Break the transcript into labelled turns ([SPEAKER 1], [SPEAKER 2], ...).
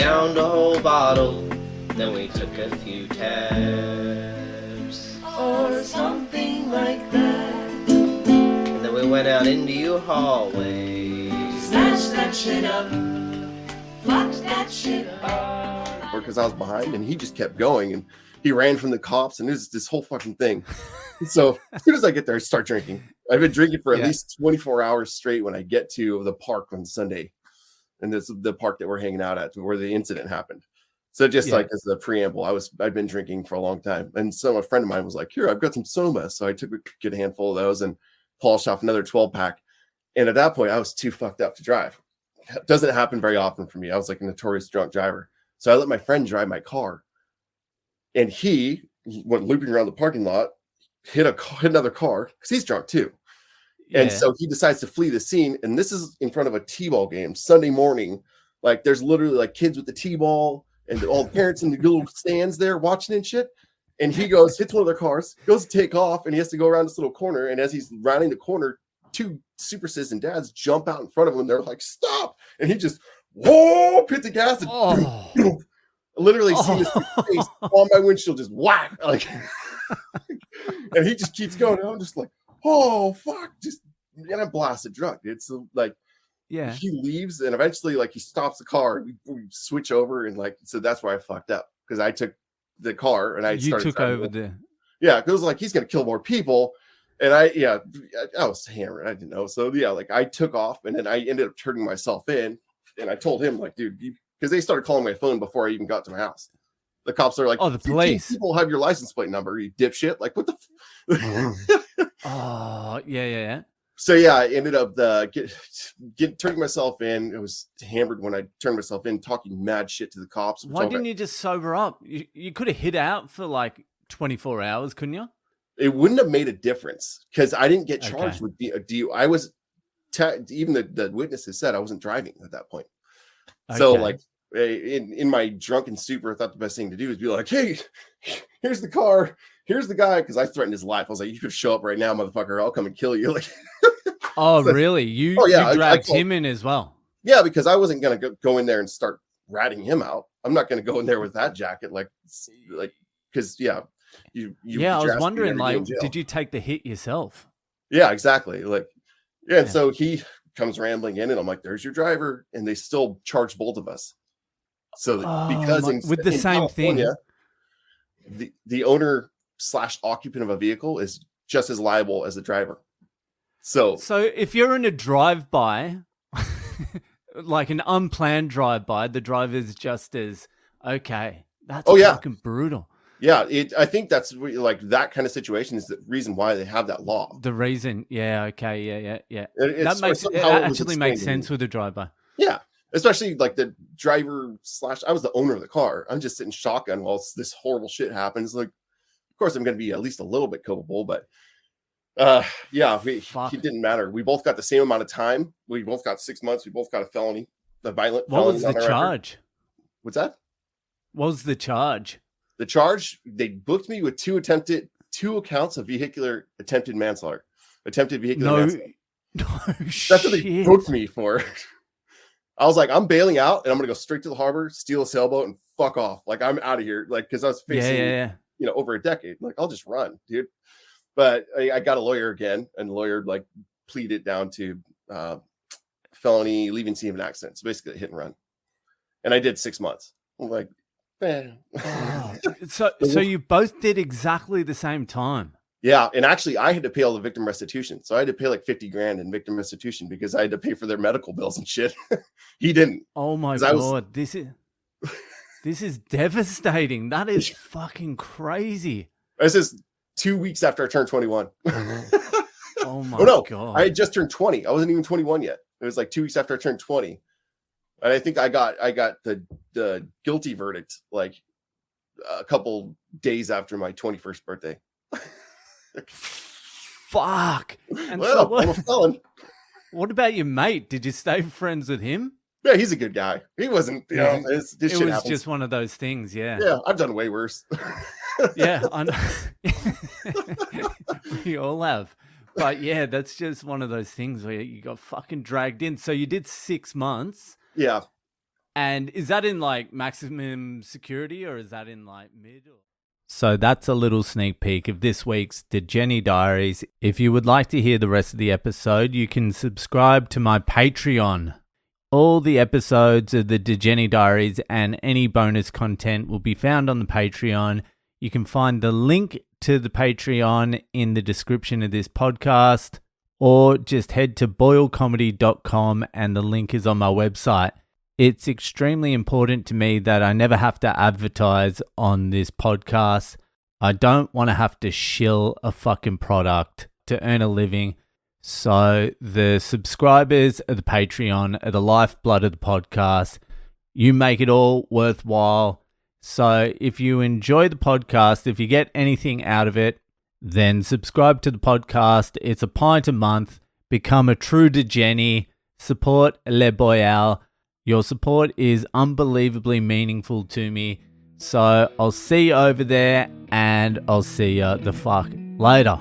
[SPEAKER 1] downed a whole bottle. Then we took a few tabs. Or something like that. And then we went out into your hallway. Snatched that shit up. Fucked that shit up.
[SPEAKER 2] Because I was behind and he just kept going and he ran from the cops and there's this whole fucking thing. So as soon as I get there, I start drinking. I've been drinking for at least 24 hours straight when I get to the park on Sunday. And this is the park that we're hanging out at where the incident happened. So just like as a preamble, I'd been drinking for a long time. And so a friend of mine was like, here, I've got some Soma. So I took a good handful of those and polished off another 12 pack. And at that point, I was too fucked up to drive. It doesn't happen very often for me. I was like a notorious drunk driver. So I let my friend drive my car. And he went looping around the parking lot, hit another car because he's drunk too. Yeah. And so he decides to flee the scene. And this is in front of a T-ball game Sunday morning. Like there's literally like kids with the T-ball and all the parents in the little stands there watching and shit. And he goes, hits one of their cars, goes to take off, and he has to go around this little corner. And as he's rounding the corner, two super citizen dads jump out in front of him. They're like, stop. And he just, whoa, hit the gas and literally see his face on my windshield, just whack. Like, and he just keeps going. And I'm just like, oh, fuck. And I'm blasted drunk. It's like, he leaves and eventually like he stops the car. We switch over and like, so that's where I fucked up because I took the car and I took over there. Yeah. Cause it was like, he's going to kill more people. And I was hammered. I didn't know. So like I took off and then I ended up turning myself in and I told him like, dude, because they started calling my phone before I even got to my house. The cops are like,
[SPEAKER 3] oh, the police.
[SPEAKER 2] People have your license plate number, you dipshit. Like, what the?
[SPEAKER 3] Oh, yeah.
[SPEAKER 2] So I ended up turning myself in. I was hammered when I turned myself in, talking mad shit to the cops.
[SPEAKER 3] Why didn't you just sober up? You could have hid out for like 24 hours, couldn't you?
[SPEAKER 2] It wouldn't have made a difference because I didn't get charged with a DUI. I was even the witnesses said I wasn't driving at that point. Okay. So like in my drunken stupor, I thought the best thing to do is be like, hey, here's the car. Here's the guy. Because I threatened his life. I was like, you could show up right now, motherfucker. I'll come and kill you. Like,
[SPEAKER 3] oh, really? You dragged him in as well? Yeah,
[SPEAKER 2] because I wasn't going to go in there and start ratting him out. I'm not going to go in there with that jacket. Because I was wondering, like,
[SPEAKER 3] did you take the hit yourself?
[SPEAKER 2] Yeah, exactly. Like, and so he comes rambling in and I'm like, there's your driver. And they still charge both of us. So because
[SPEAKER 3] with the same thing,
[SPEAKER 2] the owner / occupant of a vehicle is just as liable as the driver. So
[SPEAKER 3] if you're in a drive-by, like an unplanned drive-by, the driver's just as okay. That's fucking brutal.
[SPEAKER 2] Yeah, I think that's like that kind of situation is the reason why they have that law.
[SPEAKER 3] The reason, yeah. That actually makes sense with a drive-by.
[SPEAKER 2] Yeah, especially like the driver / I was the owner of the car. I'm just sitting shotgun while this horrible shit happens. Like, of course, I'm going to be at least a little bit culpable, but it didn't matter. We both got the same amount of time. We both got 6 months. We both got a felony, the violent felony.
[SPEAKER 3] What was the charge?
[SPEAKER 2] What's that?
[SPEAKER 3] What was the charge?
[SPEAKER 2] The charge, they booked me with two accounts of attempted manslaughter. Attempted vehicular manslaughter.
[SPEAKER 3] No
[SPEAKER 2] That's what they booked me for. I was like, I'm bailing out and I'm going to go straight to the harbor, steal a sailboat and fuck off. Like, I'm out of here. Like, because I was facing, over a decade. Like, I'll just run, dude. But I got a lawyer again, and the lawyer like pleaded down to felony leaving scene of an accident. So basically a hit and run. And I did 6 months. I'm like, man.
[SPEAKER 3] So you both did exactly the same time.
[SPEAKER 2] Yeah. And actually I had to pay all the victim restitution. So I had to pay like 50 grand in victim restitution because I had to pay for their medical bills and shit. He didn't.
[SPEAKER 3] Oh my God. This is devastating. That is fucking crazy.
[SPEAKER 2] This is 2 weeks after I turned 21.
[SPEAKER 3] Oh my God.
[SPEAKER 2] I had just turned 20. I wasn't even 21 yet. It was like 2 weeks after I turned 20. And I think I got the guilty verdict like a couple days after my 21st birthday.
[SPEAKER 3] Fuck. And
[SPEAKER 2] I'm a felon.
[SPEAKER 3] What about your mate? Did you stay friends with him?
[SPEAKER 2] Yeah, he's a good guy. He wasn't, it
[SPEAKER 3] was
[SPEAKER 2] happens.
[SPEAKER 3] just one of those things, yeah.
[SPEAKER 2] Yeah, I've done way worse.
[SPEAKER 3] Yeah, I know. We all have. But yeah, that's just one of those things where you got fucking dragged in. So you did 6 months.
[SPEAKER 2] Yeah.
[SPEAKER 3] And is that in like maximum security or is that in like mid? So that's a little sneak peek of this week's Degenny Diaries. If you would like to hear the rest of the episode, you can subscribe to my Patreon. All the episodes of the Degenny Diaries and any bonus content will be found on the Patreon. You can find the link to the Patreon in the description of this podcast, or just head to boylecomedy.com and the link is on my website. It's extremely important to me that I never have to advertise on this podcast. I don't want to have to shill a fucking product to earn a living. So the subscribers of the Patreon are the lifeblood of the podcast. You make it all worthwhile. So if you enjoy the podcast, if you get anything out of it, then subscribe to the podcast. It's a pint a month. Become a true Degenny. Support Le Boyale. Your support is unbelievably meaningful to me. So I'll see you over there and I'll see you the fuck later.